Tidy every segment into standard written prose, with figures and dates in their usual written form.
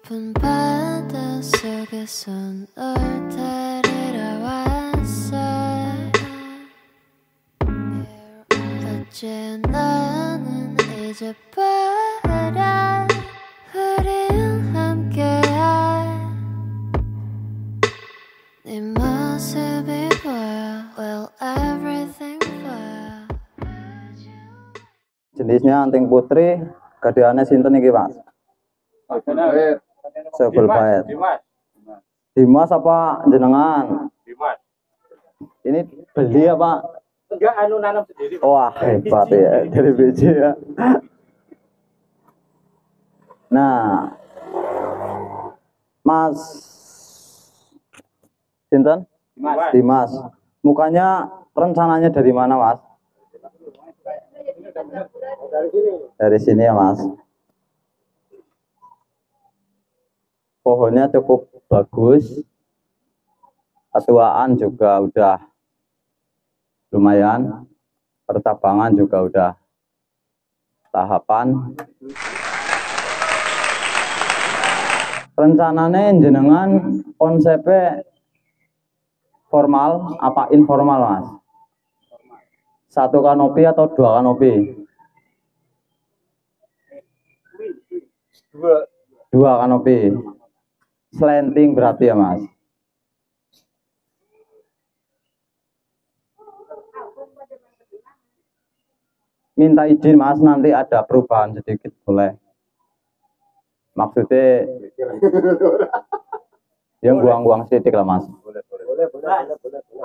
깊은 바다 속에서 널 데리러 왔어. 어째 나는 잊어버려 우린 함께한 네 모습이 보여. Will everything boil? Jenisnya anting putri, gadeane sinten iki, Mas? Sebel baet. Dimas apa jenengan? Dimas. Ini beli apa? Enggak, nanam sendiri. Wah, hebat ya, dari biji ya. Nah, Mas sinten? Dimas. Mukanya rencananya dari mana, Mas? Dari sini ya, Mas. Pohonnya cukup bagus. Ketuaan juga udah lumayan. Pertabangan juga udah tahapan. Rencananya jenengan konsepnya formal apa informal, Mas? Satu kanopi atau dua kanopi? Dua kanopi. Slanting berarti ya, Mas? Minta izin, Mas, nanti ada perubahan sedikit boleh. Maksudnya yang buang-buang sedikit lah, Mas. Boleh.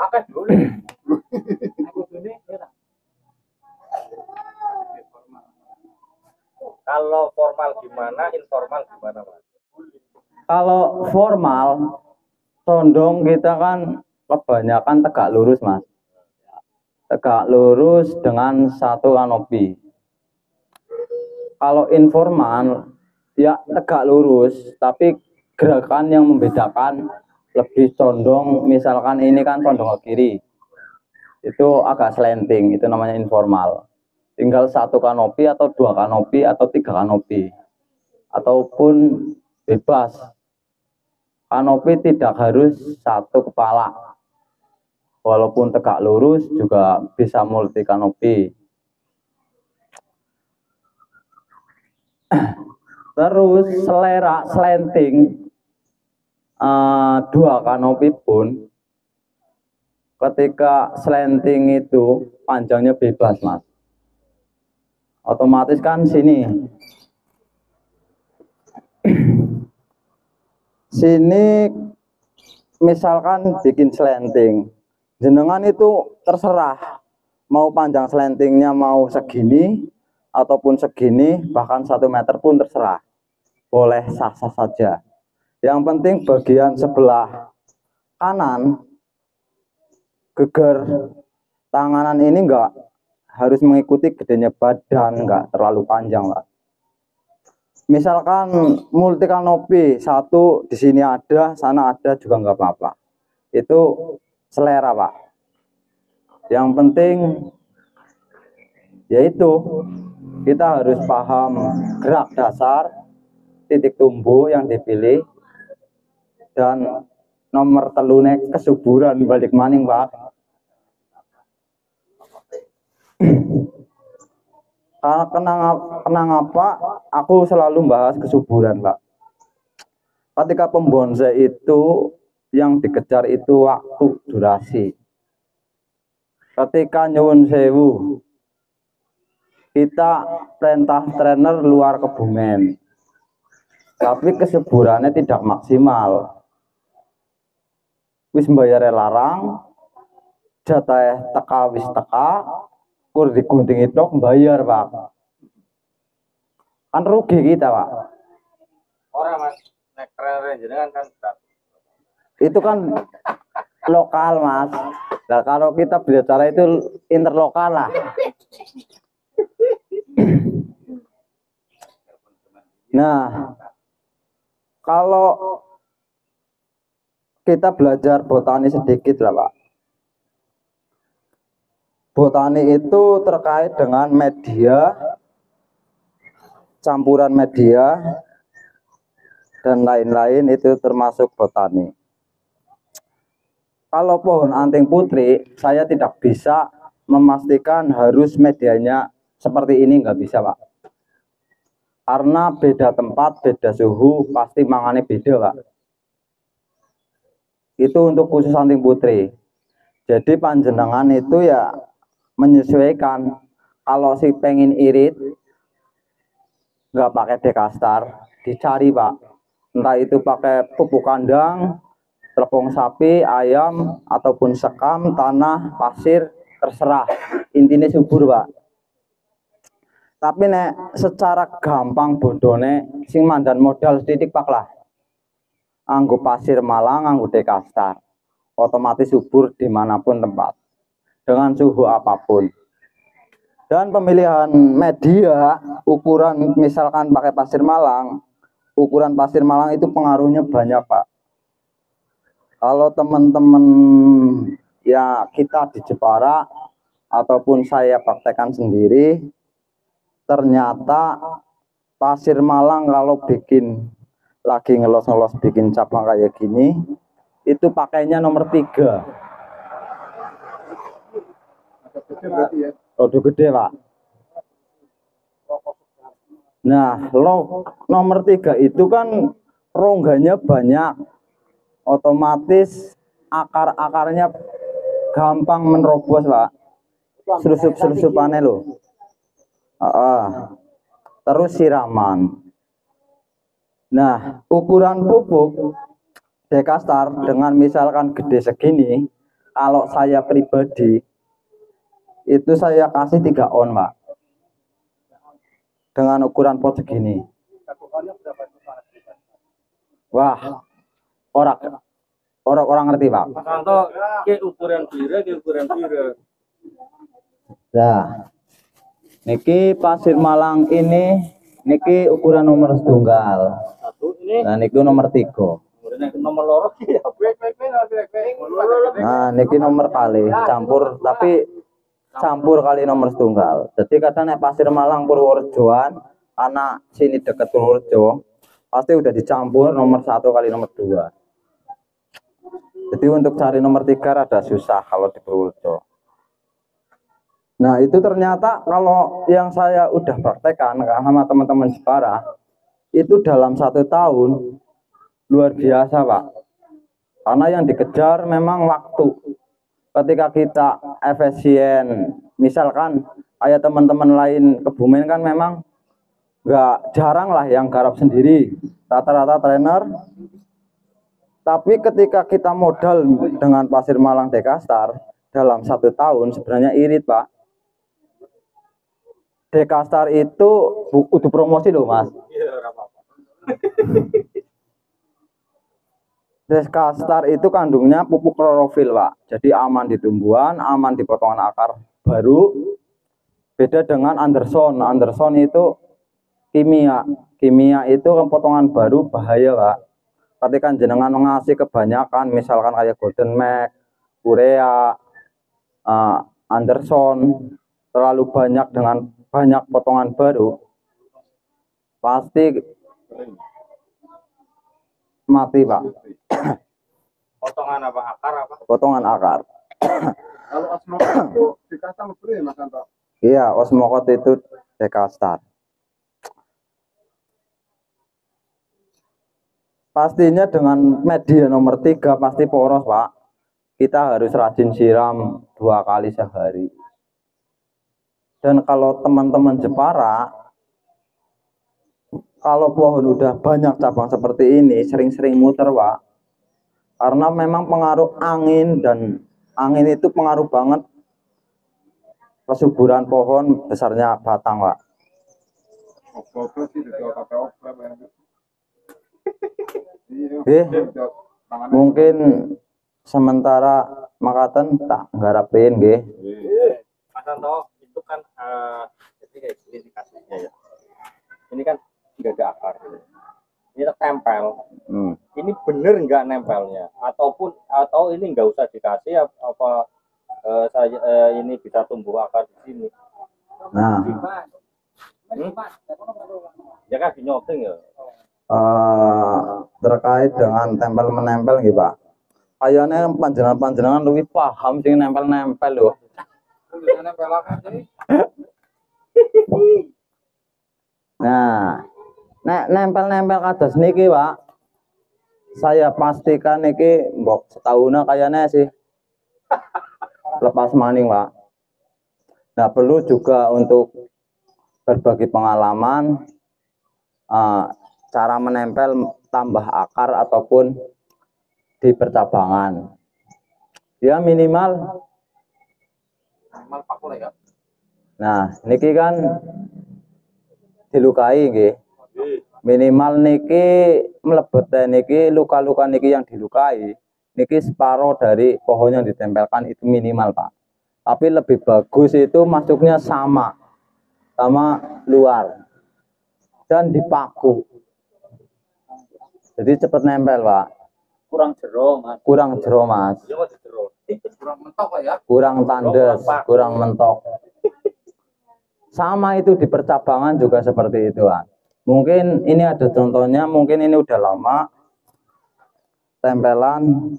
Akan boleh. Kalau formal gimana, informal gimana, Mas? Kalau formal, condong kita kan kebanyakan tegak lurus, Mas. Tegak lurus dengan satu kanopi. Kalau informal, ya tegak lurus, tapi gerakan yang membedakan lebih condong, misalkan ini kan condong ke kiri. Itu agak slanting, itu namanya informal. Tinggal satu kanopi atau dua kanopi atau tiga kanopi. Ataupun bebas. Kanopi tidak harus satu kepala. Walaupun tegak lurus juga bisa multi kanopi. Terus selera slanting dua kanopi pun ketika slanting itu panjangnya bebas, Mas. Otomatis kan sini misalkan bikin slanting, jenengan itu terserah mau panjang slantingnya mau segini ataupun segini, bahkan 1 meter pun terserah, boleh sah-sah saja. Yang penting bagian sebelah kanan geger tanganan ini enggak harus mengikuti gedenya badan, enggak terlalu panjang, Pak. Misalkan multi kanopi satu di sini ada, sana ada juga enggak apa-apa. Itu selera, Pak. Yang penting yaitu kita harus paham gerak dasar, titik tumbuh yang dipilih, dan nomor telune kesuburan balik maning, Pak. Kenapa aku selalu bahas kesuburan, Pak? Ketika pembonsai itu yang dikejar itu waktu, durasi. Ketika nyuwun sewu, kita perintah trainer luar Kebumen, tapi kesuburannya tidak maksimal. Wis bayar larang, jatah teka wis teka, kur digunting itu bayar, Pak. Kan rugi kita, Pak. Orang, Mas, nek trainer jenengan kan Itu kan lokal, Mas. Nah, kalau kita bicara itu interlokal lah. Nah, kalau kita belajar botani sedikit lah, Pak. Botani itu terkait dengan media, campuran media, dan lain-lain itu termasuk botani. Kalau pohon anting putri, saya tidak bisa memastikan harus medianya seperti ini, nggak bisa Pak. Karena beda tempat, beda suhu, pasti mangane beda Pak. Itu untuk khusus anting putri. Jadi panjenengan itu ya menyesuaikan. Kalau si pengen irit, nggak pakai dekastar, dicari Pak. Entah itu pakai pupuk kandang, tepung sapi, ayam, ataupun sekam, tanah, pasir, terserah. Intinya subur Pak. Tapi nek secara gampang bodone sing mandan modal sedikit Pak lah. Anggo pasir Malang, anggo dekastar. Otomatis subur dimanapun tempat. Dengan suhu apapun. Dan pemilihan media, ukuran misalkan pakai pasir Malang, ukuran pasir Malang itu pengaruhnya banyak Pak. Kalau teman-teman ya kita di Jepara ataupun saya praktekkan sendiri, ternyata pasir Malang kalau bikin lagi ngelos-ngelos bikin cabang kayak gini, itu pakainya nomor 3. Produk gede Pak. Nah, nomor 3 itu kan rongganya banyak, otomatis akar-akarnya gampang menerobos Pak. Selusup-selusupannya loh. Terus siraman. Nah, ukuran pupuk dekastar dengan misalkan gede segini, kalau saya pribadi itu saya kasih 3 on Pak. Dengan ukuran pot segini. Wah, orang ngerti Pak. Mas Anto, ke ukuran pira. Nah, niki pasir Malang ini, niki ukuran nomor setunggal. Satu ini. Nah, niki nomor 3. Nomor loro ya. Nah, niki nomor kali campur, tapi campur kali nomor setunggal. Jadi kadang nek pasir Malang Purworejoan, anak sini deket Purworejo, pasti udah dicampur nomor 1 kali nomor 2. Jadi untuk cari nomor 3 rada susah kalau di Purworejo. Nah itu ternyata kalau yang saya udah praktekkan sama teman-teman Jepara, itu dalam 1 tahun luar biasa Pak. Karena yang dikejar memang waktu. Ketika kita efisien, misalkan kayak teman-teman lain Kebumen kan memang nggak jarang lah yang garap sendiri, rata-rata trainer. Tapi ketika kita modal dengan pasir Malang dekastar dalam 1 tahun sebenarnya irit Pak. Dekastar itu butuh promosi loh Mas. Dekastar itu kandungnya pupuk klorofil Pak. Jadi aman di tumbuhan, aman di potongan akar baru. Beda dengan Anderson. Anderson itu kimia. Kimia itu kan potongan baru bahaya Pak. Ketika jenengan ngasih kebanyakan, misalkan kayak Golden Mac, Urea, Anderson, terlalu banyak dengan banyak potongan baru, pasti mati Pak. Potongan apa? Akar apa? Potongan akar. Kalau osmokot itu dikasih beri Mas Anto. Iya, osmokot itu dekastar. Pastinya dengan media nomor 3 pasti poros Pak. Kita harus rajin siram 2 kali sehari. Dan kalau teman-teman Jepara, kalau pohon udah banyak cabang seperti ini, sering-sering muter Pak. Karena memang pengaruh angin, dan angin itu pengaruh banget kesuburan pohon, besarnya batang Pak. Mungkin sementara makaten tak nggarapin nggih. Mas Anto, itu kan jadi kayak gini dikasihnya ya. Ini kan nggak ada akar. Ini tempel. Ini bener nggak nempelnya? Atau ini nggak usah dikasih apa saya ini bisa tumbuh akar di sini? Nah, Ya kan dinyoteng ya. terkait dengan tempel menempel gitu Pak. Kayaknya panjenengan lebih paham sih nempel-nempel loh. Nah, nek nempel-nempel kados niki Pak, saya pastikan niki mbok setahunnya kayaknya sih lepas maning Pak. Nah, perlu juga untuk berbagi pengalaman, cara menempel tambah akar ataupun di percabangan. Ya minimal. Nah, niki kan dilukai nggih. Minimal niki mlebet niki luka-luka niki yang dilukai niki separuh dari pohon yang ditempelkan itu minimal Pak. Tapi lebih bagus itu masuknya sama luar dan dipaku. Jadi cepat nempel Pak. Kurang jero Mas. Kurang jero Mas. Iya kok jero. Kurang mentok Pak ya. Kurang tandes, kurang mentok. Sama itu di percabangan juga seperti itu Pak. Mungkin ini ada contohnya, mungkin ini udah lama tempelan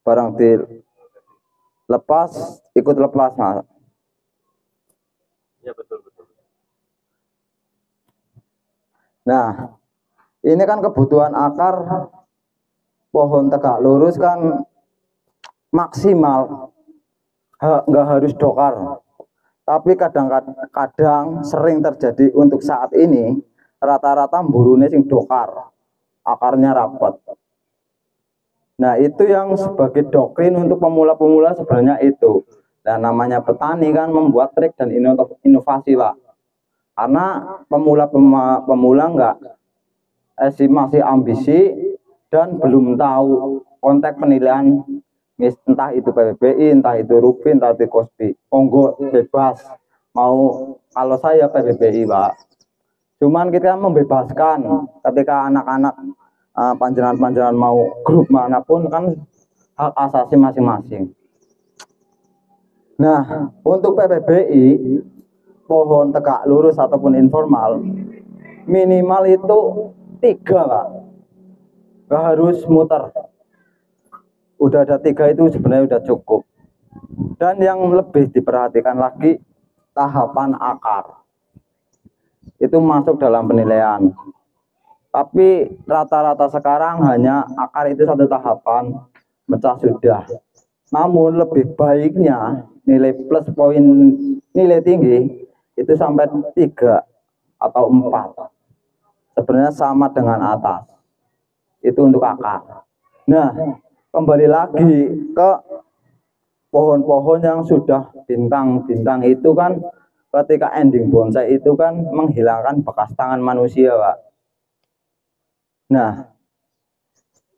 barang dilepas ikut lepas Mas. Iya betul. Nah, ini kan kebutuhan akar pohon tegak lurus kan maksimal, nggak harus dokar. Tapi kadang-kadang sering terjadi untuk saat ini rata-rata mburune sing dokar, akarnya rapat. Nah, itu yang sebagai doktrin untuk pemula-pemula sebenarnya itu. Dan namanya petani kan membuat trik dan inovasi Pak. Karena pemula enggak masih ambisi dan belum tahu konteks penilaian, entah itu PBBI, entah itu Ruby, entah itu Kospi. Monggo bebas mau, kalau saya PBBI Pak. Cuman kita membebaskan ketika anak-anak panjenengan mau grup manapun kan hak asasi masing-masing. Nah, untuk PBBI pohon tegak lurus ataupun informal minimal itu 3 Pak. Gak harus muter. Udah ada 3 itu sebenarnya udah cukup. Dan yang lebih diperhatikan lagi tahapan akar. Itu masuk dalam penilaian. Tapi rata-rata sekarang hanya akar itu 1 tahapan, mecah sudah. Namun lebih baiknya nilai plus poin nilai tinggi itu sampai 3 atau 4. Sebenarnya sama dengan atas. Itu untuk akar. Nah, kembali lagi ke pohon-pohon yang sudah bintang-bintang itu kan ketika ending bonsai itu kan menghilangkan bekas tangan manusia Pak. Nah,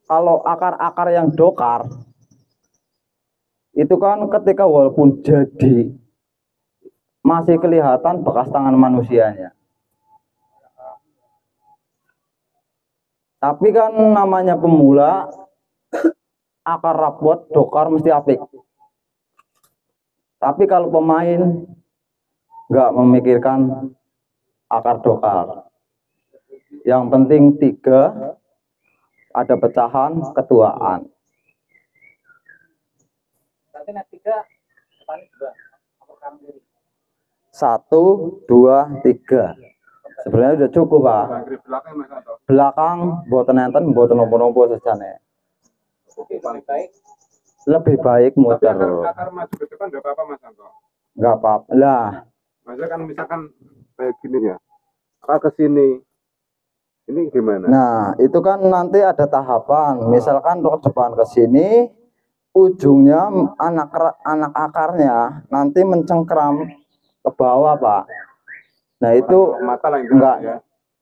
kalau akar-akar yang dokar itu kan ketika walaupun jadi masih kelihatan bekas tangan manusianya. Tapi kan namanya pemula, akar rapot, dokar mesti apik. Tapi kalau pemain nggak memikirkan akar dokar. Yang penting 3, ada pecahan, ketuaan. Nanti 3 petani juga 1, 2, 3. Sebenarnya udah cukup Pak. Belakang boten enten boten nopo-nopo sejane. Lebih baik muter. Akar maju ke depan enggak apa-apa Mas Anto. Enggak apa-apa. Lah, Maksudnya kan misalkan kayak gini ya. Akar ke sini. Ini gimana? nah, itu kan nanti ada tahapan. Misalkan ke depan ke sini, ujungnya anak akarnya nanti mencengkram ke bawah, Pak. Nah, itu enggak ya.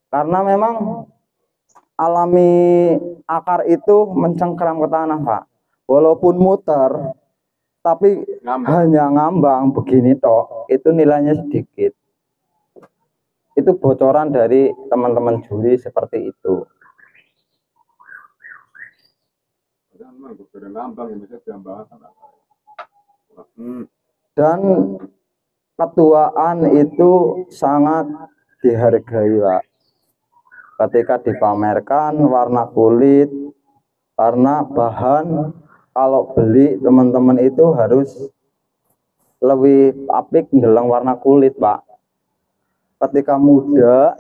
Karena memang alami akar itu mencengkram ke tanah, Pak. Walaupun muter, tapi hanya ngambang begini toh, itu nilainya sedikit. Itu bocoran dari teman-teman juri seperti itu. Dan ketuaan itu sangat dihargai, Pak. ketika dipamerkan warna kulit, karena bahan kalau beli teman-teman itu harus lebih apik ndelang warna kulit, Pak. Ketika muda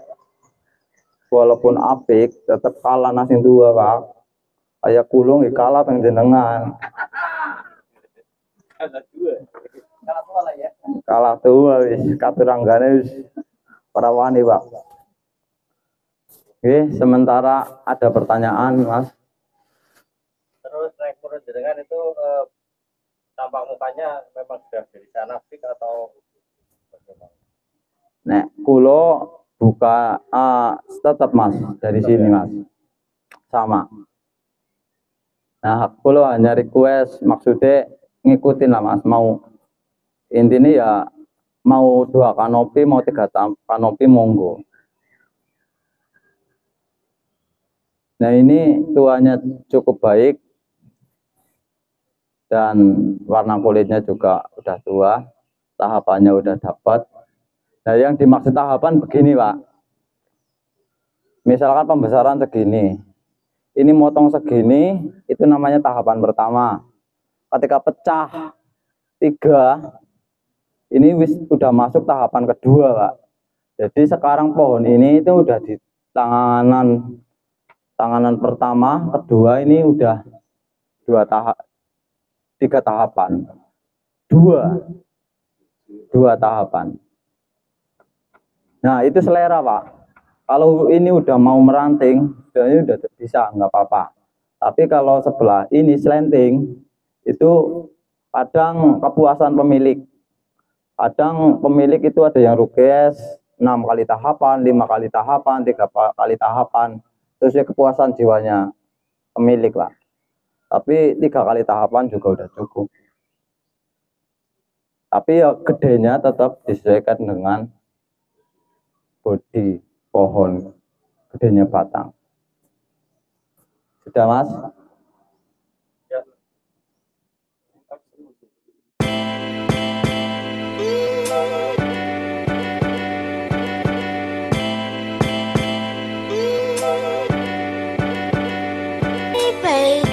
walaupun apik tetap kalah nasi tua, Pak. Kayak kulung kalah penjenengan. Kalah tua wis katuranggane wis para wani, Pak. Oke, sementara ada pertanyaan, Mas. Terus menurut jenengan itu tampak mukanya memang sudah dari sana fik atau bagaimana? Nek kulo buka tetap Mas dari sini, Mas. Sama. Nah, kulo hanya request maksudnya ngikutin lah, Mas. Mau intinya ya mau 2 kanopi, mau 3 kanopi monggo. Nah, ini tuanya cukup baik dan warna kulitnya juga udah tua, tahapannya udah dapat. Nah, yang dimaksud tahapan begini, Pak. Misalkan pembesaran segini, ini motong segini, itu namanya tahapan pertama. Ketika pecah 3, ini udah masuk tahapan kedua, Pak. Jadi sekarang pohon ini itu udah di tanganan pertama, kedua ini udah 3 tahapan. 2 tahapan. Nah, itu selera, Pak. Kalau ini udah mau meranting, ini udah bisa, nggak apa-apa. Tapi kalau sebelah ini slanting, itu kadang kepuasan pemilik. Kadang pemilik itu ada yang rukes 6 kali tahapan, 5 kali tahapan, 3 kali tahapan. Terus ya kepuasan jiwanya pemilik lah. Tapi 3 kali tahapan juga udah cukup. Tapi ya gedenya tetap disesuaikan dengan bodi pohon, gedenya batang. Sudah, Mas? Ya. Baby.